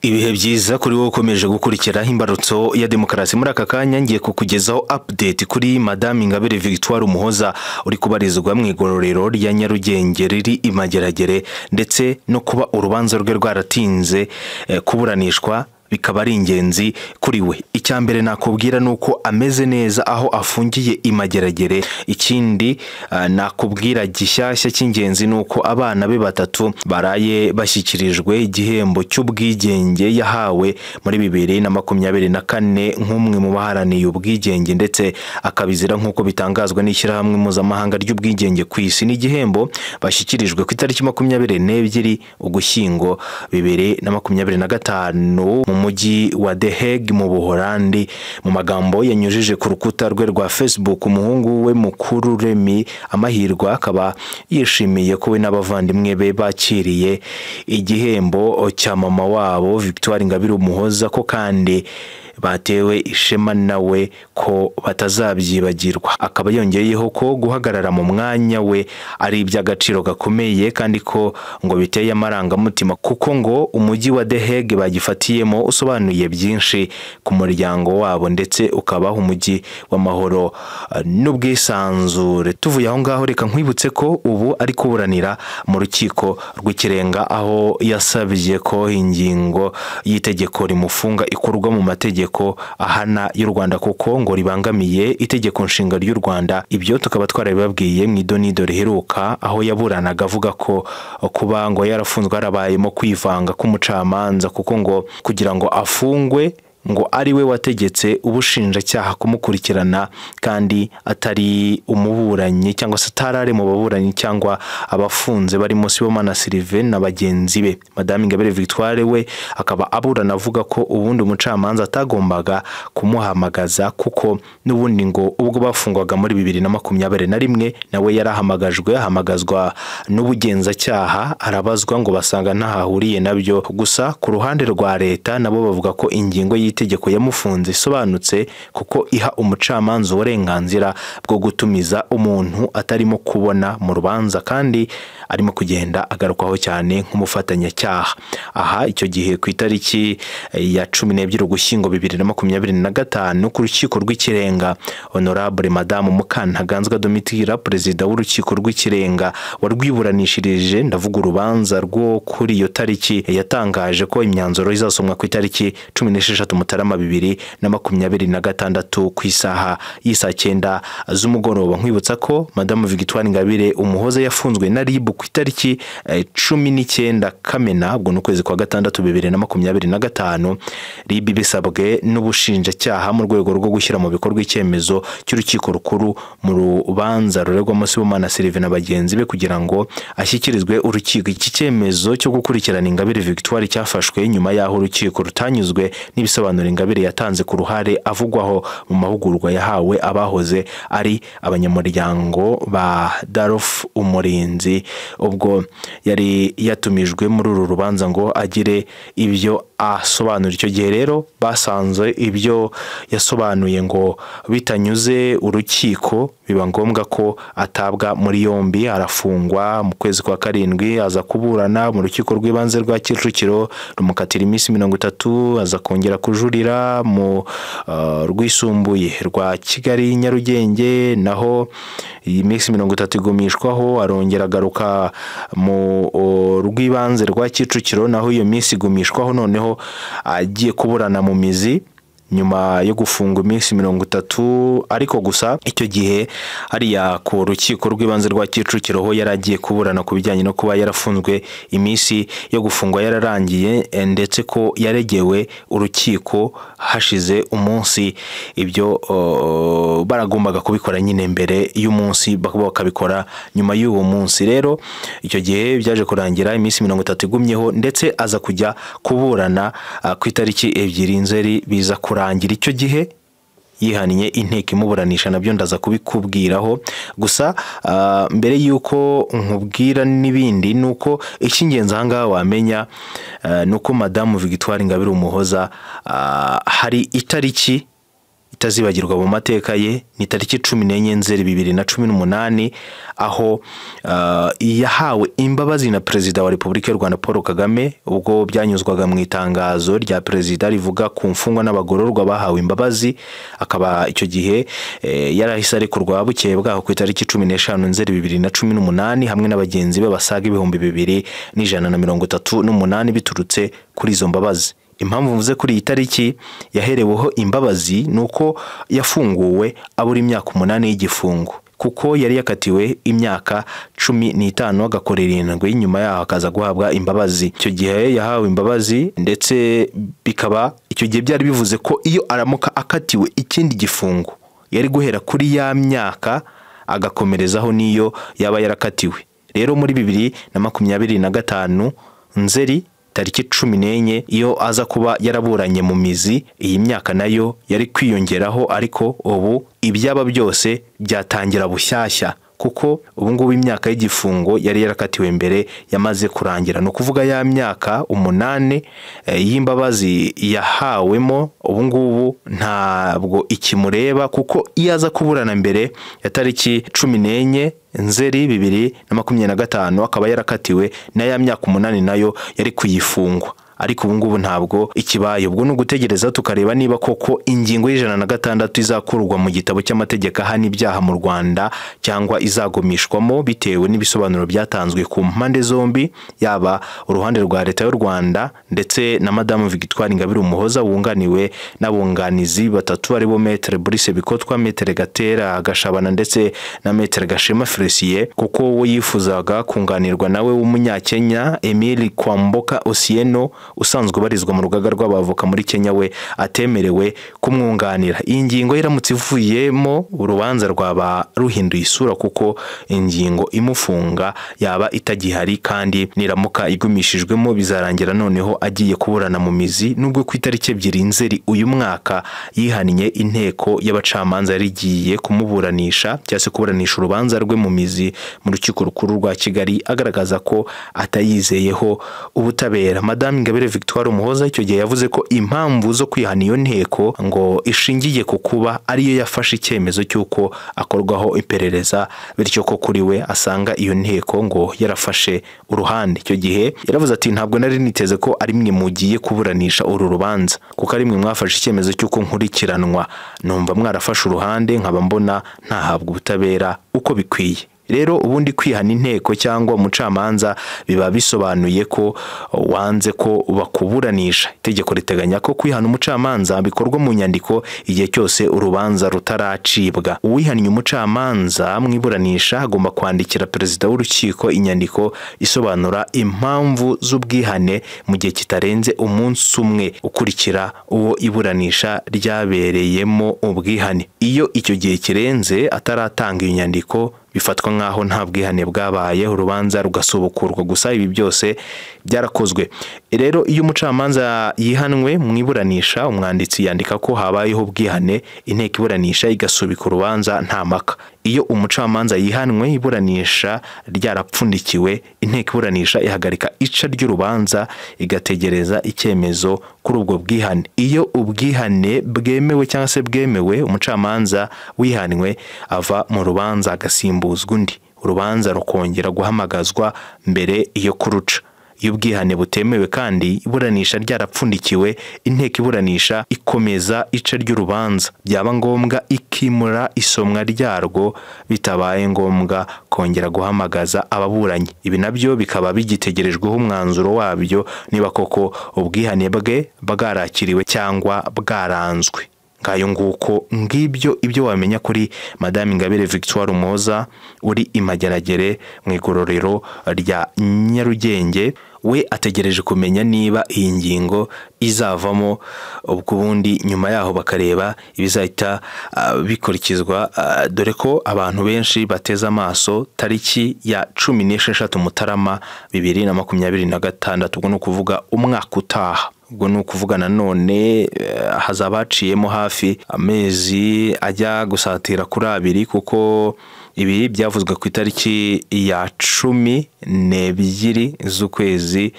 Ibihe byiza kuri wowe ukomeje gukurikira imbarutso ya demokarasi. Muri aka kanya ngiye kukugezaho update kuri Mme Ingabire Victoire Umuhoza uri kubarizwa mu igororero rya Nyarugenge riri i Mageragere, ndetse no kuba urubanza rwe rwaratinze kuburanishwa bikaba ari ingenzi kuri we. Icyambere nakubwira nuko ameze neza aho afungiye i Mageragere. Ikindi nakubwira gishyashya cy'ingenzi nuko abana be batatu baraye bashyikirijwe igihembo cy'Ubwigenge yahawe muri 2024 nk'umwe mu baharaniye ubwigenge, ndetse akabizira nk'uko bitangazwa n'ishyirahamwe mpuzamahanga ry'ubwigenge ku isi. Ni igihembo bashyikirijwe ku itariki 22 Ugushyingo 2025 mu mujyi wa The Hague mu Buholandi. Mu magambo yanyujije ku rukuta rwe rwa Facebook, umuhungu we mukuru Remy Amahirwa akaba yishimiye ko we n'abavandimwe be bakiriye igihembo cya mama wabo Victoire Ingabire Umuhoza, ko kandi batewe ishema nawe ko batazabyibagirwa. Akaba yongeyeho ko guhagarara mu mwanya we ari iby'agaciro gakomeye, kandi ko ngo biteye amarangamutima kuko ngo umujyi wa The Hague bagifatiyemo usobanuye byinshi ku muryango wabo, ndetse ukabaho umujyi w'amahoro n'ubwisanzure. Tuvuye aho ngaho, reka nkwibutse ko ubu ari kuburanira mu rukiko rw'ikirenga, aho yasabye ko ingingo y'itegeko rimufunga ikurwa mu mategeko ahana y'u Rwanda, kuko ngo ribangamiye itegeko nshinga ry'u Rwanda. Ibyo tukaba twarabibabwiye mu idonido riheruka, aho yaburanaga avuga ko kuba ngo yarafunzwe harabayemo kwivanga k'umucamanza, kuko ngo kugira ngo afungwe ngo ari we wategetse ubushinjacyaha kumukurikirana, kandi atari umuburanyi cyangwa se atarare mu baburanyi cyangwa abafunze barimo Sibomana Sylvain na bagenzi be. Mme Ingabire Victoire we akaba aburana avuga ko ubundi umucamanza atagombaga kumuhamagaza, kuko n'ubundi ngo ubwo bafungwaga muri 2021 nawe yarahamagajwe, ahamagazwa n'ubugenzacyaha, arabazwa ngo basanga ntahahuriye nabyo. Gusa ku ruhande rwa leta nabo bavuga ko ingingo itegeko yamufunze isobanutse, kuko iha umucamanza uburenganzira bwo gutumiza umuntu atarimo kubona mu rubanza, kandi arimo kugenda agarukwaho cyane nk'umufatanyacyaha. Aha icyo gihe ku itariki ya 12 Ugushyingo 2025 ku rukiko rw'ikirenga, Honorable Madame Mukantaganzwa Domitira, perezida w'urukiko rw'ikirenga warwiburanishirije, ndavuga urubanza rwo kuri iyo tariki, yatangaje ko imyanzuro izasomwa ku itariki 16 Mutarama 2026 ku isaha y'isa 9 z'umugoroba. Nkwibutsa ko Mme Victoire Ingabire Umuhoza yafunzwe na RIB ku itariki 19 Kamena, ubwo n'ukwezi kwa 6 2025. RIB bisabwe n'ubushinjacyaha mu rwego rwo gushyira mu bikorwa icyemezo cy'urukiko rukuru mu rubanza ruregwamo Sibomana Sylvain na bagenzi be, kugira ngo ashyikirizwe urukiko. Iki cyemezo cyo gukurikirana Ingabire Victoire cyafashwe nyuma y'aho urukiko rutanyuzwe n'ibisobanuro Ingabire yatanze ku ruhare avugwaho mu mahugurwa yahawe abahoze ari abanyamuryango ba Darof Umurinzi, ubwo yari yatumijwe muri uru rubanza ngo agire ibyo asobanura. Icyo gihe rero basanze ibyo yasobanuye ngo bitanyuze urukiko, biba ngombwa ko atabwa muri yombi, arafungwa. Mu kwezi kwa 7 aza kuburana mu rukiko rw'ibanze rwa Kicukiro, rumukatira iminsi 30, aza kongera kujurira mu rwisumbuye rwa Kigali Nyarugenge, naho iyi minsi 30 igumishwaho, arongera agaruka mu rw'ibanze rwa Kicukiro, naho iyo minsi igumishwaho, noneho agiye kuburana mu mizi nyuma yo gufunga iminsi 30. Ariko gusa icyo gihe hariya ku rukiko rw'ibanze rwa Kicukiro ho yaragiye kuburana ku bijyanye no kuba yarafunzwe iminsi yo gufungwa yararangiye, ndetse ko yaregewe urukiko hashize umunsi. Ibyo baragombaga kubikora nyine mbere y'umunsi, bakabikora nyuma y'uwo munsi. Rero icyo gihe byaje kurangira iminsi 30 igumyeho, ndetse aza kujya kuburana ku itariki 2 Nzeri biza kurangira. Icyo gihe yihaniye inteko imuburanisha, nabyo ndaza kubikubwiraho. Gusa mbere yuko nkubwira n'ibindi, nuko icy'ingenzi ahangaha wamenya nuko Mme Victoire Ingabire Umuhoza hari itariki itazibagirwa mu mateka ye ni tariki 14 Nzeri 2018 aho yahawe imbabazi na Perezida wa Repubulika y'u Rwanda Paul Kagame ubwo byanyuzwaga mu itangazo rya Perezida rivuga ku mfungwa n'abagororwa bahawe imbabazi. Akaba icyo gihe yarahise arekurwa bukeye bwaho ku itariki 15 Nzeri 2018 hamwe n'abagenzi be basaga 2138 biturutse kuri izo mbabazi. Impamvu mvuze kuri iyi tariki yahereweho imbabazi nuko yafunguwe abura imyaka 8 y'igifungo, kuko yari yakatiwe imyaka 15 agakorera indwi, nyuma yaho akaza guhabwa imbabazi. Icyo gihe yahawe imbabazi ndetse bikaba icyo gihe byari bivuze ko iyo aramuka akatiwe ikindi gifungo yari guhera kuri ya myaka agakomerezaho niyo yaba yarakatiwe. Rero muri 2025 Nzeri tariki 14 iyo aza kuba yaraburanye mu mizi, iyi myaka nayo yari kwiyongeraho, ariko ubu ibyaba byose byatangira bushyashya, kuko ubu ngubu imyaka y'igifungo yari yarakatiwe mbere yamaze kurangira. No kuvuga ya myaka 8 y'imbabazi yahawemo ubu ngubu ntabwo ikimureba, kuko iyo aza kuburana mbere ya tariki 14 Nzeri 2025 akaba yarakatiwe na ya myaka 8 nayo yari kuyifungwa. Ariko ubu ngubu ntabwo ikibaye. Ubwo no gutegereza tukareba niba koko ingingo y'106 izakurwa mu gitabo cy'amategeko ahana ibyaha mu Rwanda cyangwa izagomishwamo, bitewe n'ibisobanuro byatanzwe ku mpande zombi, yaba uruhande rwa leta y'u Rwanda ndetse na Mme Victoire Ingabire Umuhoza wunganiwe n'abunganizi batatu aribo Maître Brice Bikotwa, Maître Gatera Gashabana ndetse na Maître Gashema Fresier, kuko we yifuzaga kunganirwa nawe w'umunyakenya Emile Kwamboka Osieno usanzwe barizwa mu rugaga rw'abavoka muri Kenya, we atemerewe kumwunganira. Iyi ngingo iramutse ivuyemo urubanza rwaba ruhinduye isura, kuko ingingo imufunga yaba itagihari, kandi niramuka igumishijwemo bizarangira noneho agiye kuburana mu mizi. Nubwo ku itariki 2 Nzeri uyu mwaka yihaniye inteko y'abacamanza yarigiye kumuburanisha cyangwa se kuburanisha urubanza rwe mu mizi mu rukiko rukuru rwa Kigali, agaragaza ko atayizeyeho ubutabera. Mme Ingabire Victoire Umuhoza icyo gihe yavuze ko impamvu zo kwihana iyo nteko ngo ishingiye ku kuba ariyo yafashe icyemezo cy'uko akorwaho iperereza, bityo ko kuri we asanga iyo nteko ngo yarafashe uruhande. Icyo gihe yaravuze ati ntabwo nari niteze ko ari mwe mugiye kuburanisha uru rubanza, kuko ari mwe mwafashe icyemezo cy'uko nkurikiranwa, numva mwarafashe uruhande nkaba mbona ntahabwa ubutabera uko bikwiye. Rero ubundi kwihana inteko cyangwa umucamanza biba bisobanuye ko wanze ko bakuburanisha. Itegeko riteganya ko kwihana umucamanza bikorwa mu nyandiko igihe cyose urubanza rutaracibwa. Uwihannye umucamanza mwiburanisha agomba kwandikira Perezida w'urukiko inyandiko isobanura impamvu z'ubwihane mu gihe kitarenze umunsi umwe ukurikira uwo iburanisha ryabereyemo ubwihane. Iyo icyo gihe kirenze ataratanga iyo nyandiko bifatwa nkaho nta bwihane bwabaye, urubanza rugasubukurwa. Gusa ibi byose byarakozwe. Rero iyo umucamanza yihanwe mu iburanisha, umwanditsi yandika ko habayeho ubwihane, inteko iburanisha igasubika urubanza nta maka. Iyo umucamanza yihanwe iburanisha ryarapfundikiwe, inteko iburanisha ihagarika ica ry'urubanza igategereza icyemezo kuri ubwo bwihane. Iyo ubwihane bwemewe cyangwa se bwemewe, umucamanza wihanwe ava mu rubanza agasimbuzwa undi, urubanza rukongera guhamagazwa mbere iyo kuruca. Iyo ubwihane butemewe kandi iburanisha ryarapfundikiwe, inteko iburanisha ikomeza ica ry'urubanza, byaba ngombwa ikimura isomwa ryarwo, bitabaye ngombwa kongera guhamagaza ababuranyi. Ibi nabyo bikaba bigitegerejweho umwanzuro wabyo niba koko ubwihane bwe bwarakiriwe cyangwa bwaranzwe. Ngayo nguko ngibyo ibyo wamenya kuri Mme Ingabire Victoire Umuhoza uri i Mageragere mu igororero rya Nyarugenge. We ategereje kumenya niba iyi ngingo izavamo, ubwo bundi nyuma yaho bakareba ibizahita bikurikizwa, dore ko abantu benshi bateze amaso tariki ya 16 Mutarama 2026, ubwo no kuvuga umwaka utaha. ubwo ni ukuvuga nanone hazaba haciyemo hafi amezi ajya gusatira kuri 2 kuko ibi byavuzwe ku itariki ya 12 z'ukwezi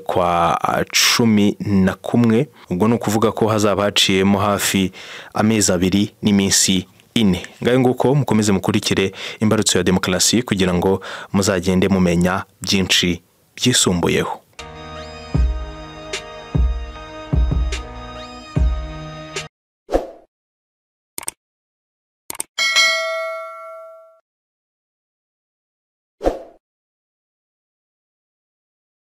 kwa 11. ubwo ni ukuvuga ko hazaba haciyemo hafi amezi 2 n'iminsi 4. ngayo nguko mukomeze mukurikire imbarutso ya demokarasi kugira ngo muzagende mumenya byinshi byisumbuyeho.